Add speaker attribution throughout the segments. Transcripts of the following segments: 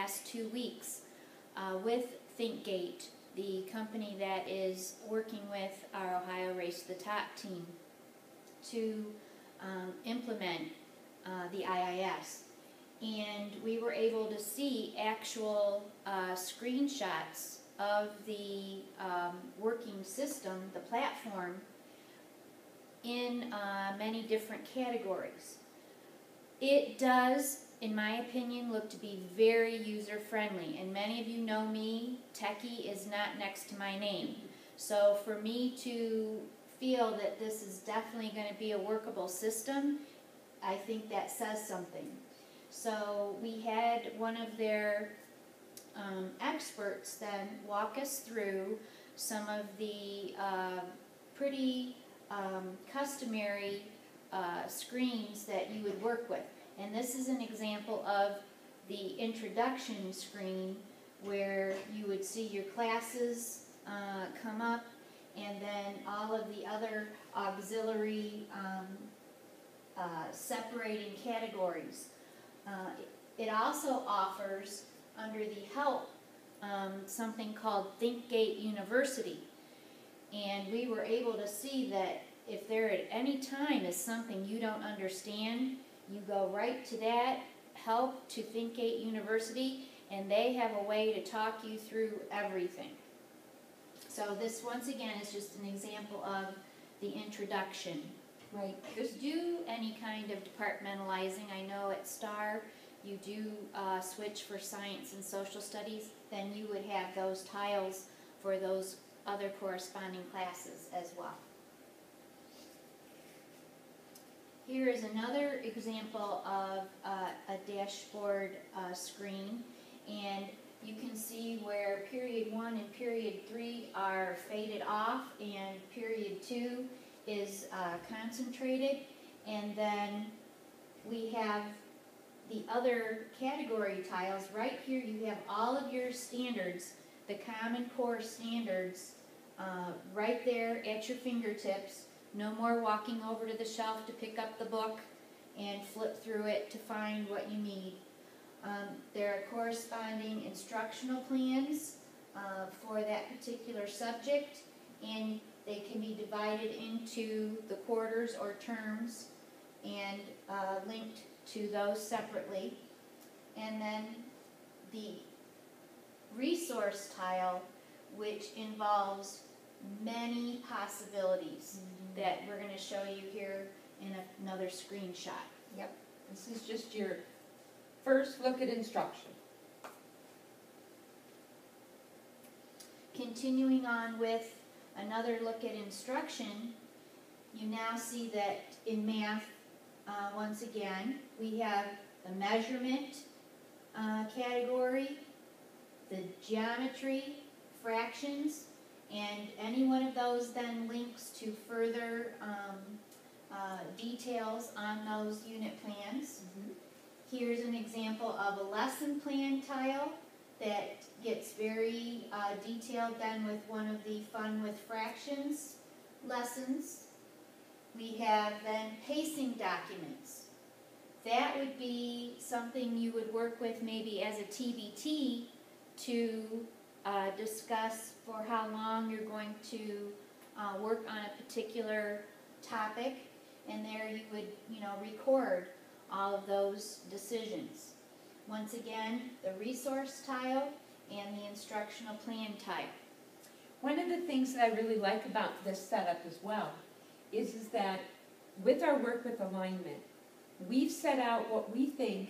Speaker 1: last 2 weeks with ThinkGate, the company that is working with our Ohio Race to the Top team to implement the IIS. And we were able to see actual screenshots of the working system, the platform, in many different categories. It does, in my opinion, look to be very user-friendly. And many of you know me, techie is not next to my name. So for me to feel that this is definitely going to be a workable system, I think that says something. So we had one of their experts then walk us through some of the pretty customary screens that you would work with. And this is an example of the introduction screen where you would see your classes come up, and then all of the other auxiliary separating categories. It also offers, under the help, something called ThinkGate University. And we were able to see that if there at any time is something you don't understand, you go right to that help to ThinkGate University, and they have a way to talk you through everything. So this, once again, is just an example of the introduction.
Speaker 2: Right.
Speaker 1: Just do any kind of departmentalizing. I know at STAR you do switch for science and social studies, then you would have those tiles for those other corresponding classes as well. Here is another example of a dashboard screen, and you can see where period 1 and period 3 are faded off and period 2 is concentrated, and then we have the other category tiles. Right here you have all of your standards, the Common Core standards, right there at your fingertips. No more walking over to the shelf to pick up the book and flip through it to find what you need. There are corresponding instructional plans for that particular subject, and they can be divided into the quarters or terms and linked to those separately. And then the resource tile, which involves many possibilities that we're going to show you here in another screenshot.
Speaker 2: Yep. This is just your first look at instruction.
Speaker 1: Continuing on with another look at instruction, you now see that in math, once again, we have the measurement category, the geometry, fractions, and any one of those then links to further details on those unit plans. Here's an example of a lesson plan tile that gets very detailed then with one of the Fun with Fractions lessons. We have then pacing documents. That would be something you would work with maybe as a TBT to discuss for how long you're going to work on a particular topic, and there you would, record all of those decisions. Once again, the resource tile and the instructional plan tile.
Speaker 2: One of the things that I really like about this setup as well is that with our work with alignment, we've set out what we think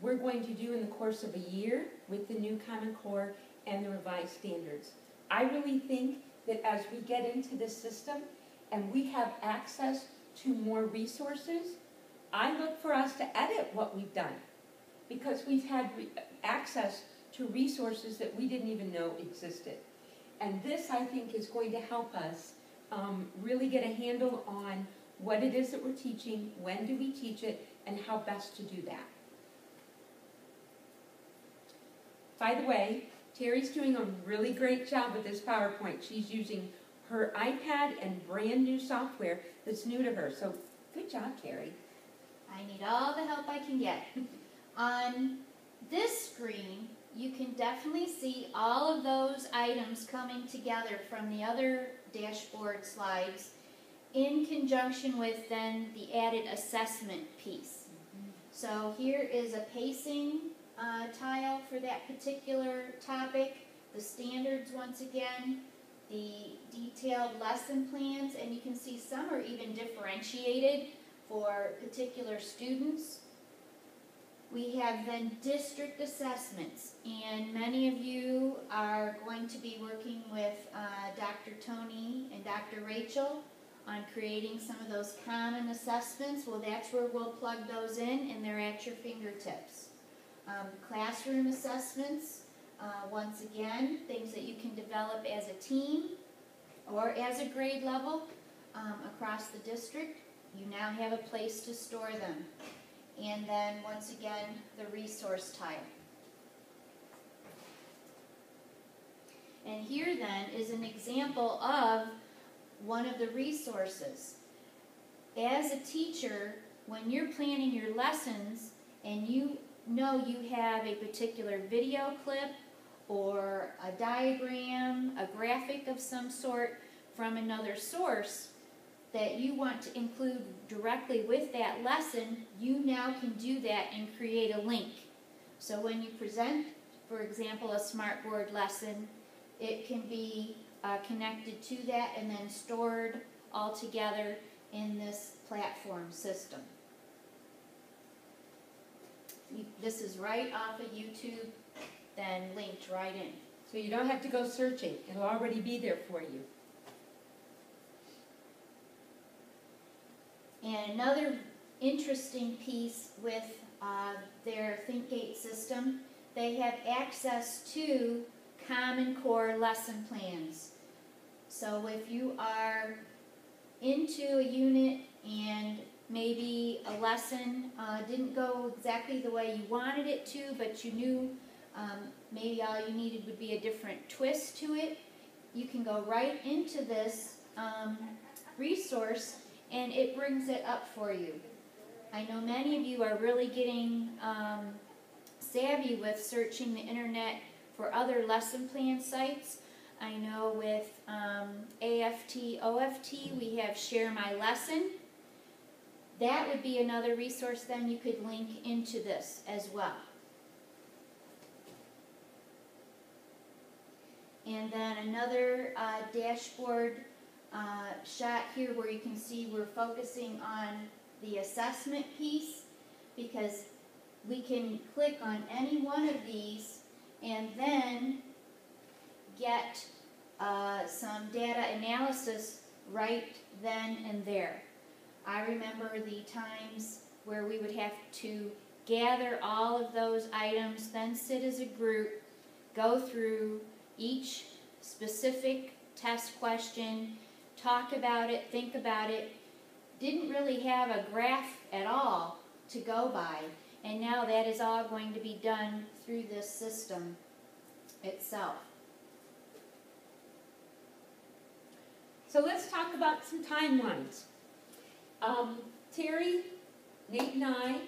Speaker 2: we're going to do in the course of a year with the new Common Core and the revised standards. I really think that as we get into this system and we have access to more resources, I look for us to edit what we've done, because we've had access to resources that we didn't even know existed. And this, I think, is going to help us really get a handle on what it is that we're teaching, when do we teach it, and how best to do that. By the way, Terry's doing a really great job with this PowerPoint. She's using her iPad and brand new software that's new to her. So good job, Terry.
Speaker 1: I need all the help I can get. On this screen, you can definitely see all of those items coming together from the other dashboard slides in conjunction with then the added assessment piece. So here is a pacing tile for that particular topic, the standards once again, the detailed lesson plans, and you can see some are even differentiated for particular students. We have then district assessments, and many of you are going to be working with Dr. Tony and Dr. Rachel on creating some of those common assessments. Well, that's where we'll plug those in, and they're at your fingertips. Classroom assessments, once again, things that you can develop as a team or as a grade level across the district. You now have a place to store them. And then, once again, the resource tile. And here then is an example of one of the resources. As a teacher, when you're planning your lessons and you know you have a particular video clip or a diagram, a graphic of some sort from another source that you want to include directly with that lesson, you now can do that and create a link. So when you present, for example, a Smartboard lesson, it can be connected to that and then stored all together in this platform system. This is right off of YouTube, then linked right in.
Speaker 2: So you don't have to go searching. It'll already be there for you.
Speaker 1: And another interesting piece with their ThinkGate system, they have access to Common Core lesson plans. So if you are into a unit and maybe a lesson didn't go exactly the way you wanted it to, but you knew maybe all you needed would be a different twist to it, you can go right into this resource and it brings it up for you. I know many of you are really getting savvy with searching the internet for other lesson plan sites. I know with AFT, OFT, we have Share My Lesson. That would be another resource then you could link into this as well. And then another dashboard shot here where you can see we're focusing on the assessment piece, because we can click on any one of these and then get some data analysis right then and there. I remember the times where we would have to gather all of those items, then sit as a group, go through each specific test question, talk about it, think about it. Didn't really have a graph at all to go by, and now that is all going to be done through this system itself.
Speaker 2: So let's talk about some timelines. Terry, Nate, and I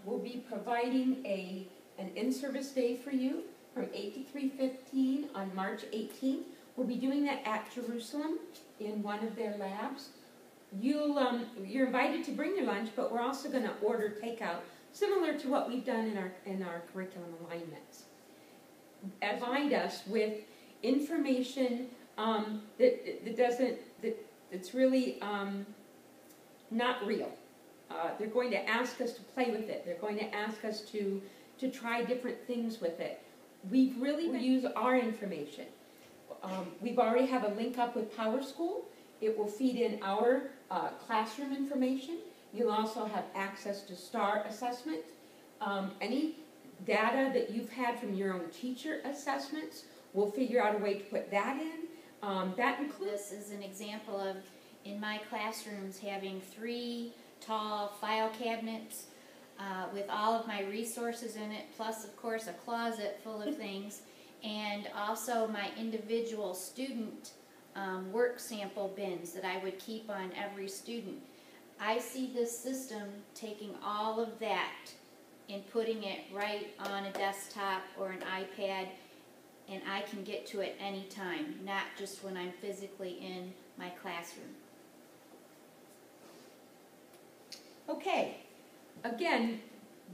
Speaker 2: will be providing an in-service day for you from 8 to 3:15 on March 18th. We'll be doing that at Jerusalem in one of their labs. You're invited to bring your lunch, but we're also going to order takeout, similar to what we've done in our curriculum alignments. Provide us with information that's really not real. They're going to ask us to play with it. They're going to ask us to try different things with it. We've really used our information. We've already have a link up with PowerSchool. It will feed in our classroom information. You'll also have access to STAR assessment. Any data that you've had from your own teacher assessments, we'll figure out a way to put that in. That includes...
Speaker 1: This is an example of, in my classrooms, having 3 tall file cabinets with all of my resources in it, plus, of course, a closet full of things, and also my individual student work sample bins that I would keep on every student. I see this system taking all of that and putting it right on a desktop or an iPad, and I can get to it anytime, not just when I'm physically in my classroom.
Speaker 2: Okay, again,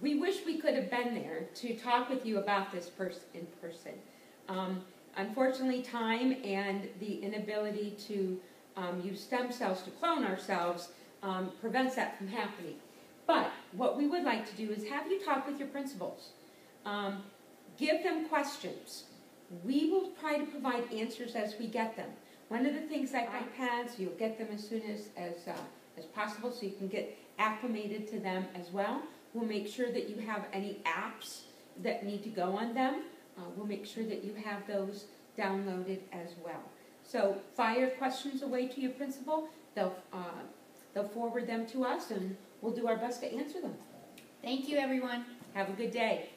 Speaker 2: we wish we could have been there to talk with you about this in person. Unfortunately, time and the inability to use stem cells to clone ourselves prevents that from happening. But what we would like to do is have you talk with your principals. Give them questions. We will try to provide answers as we get them. One of the things like iPads, you'll get them as soon as possible so you can get acclimated to them as well. We'll make sure that you have any apps that need to go on them. We'll make sure that you have those downloaded as well. So fire questions away to your principal. They'll forward them to us, and we'll do our best to answer them.
Speaker 1: Thank you, everyone.
Speaker 2: Have a good day.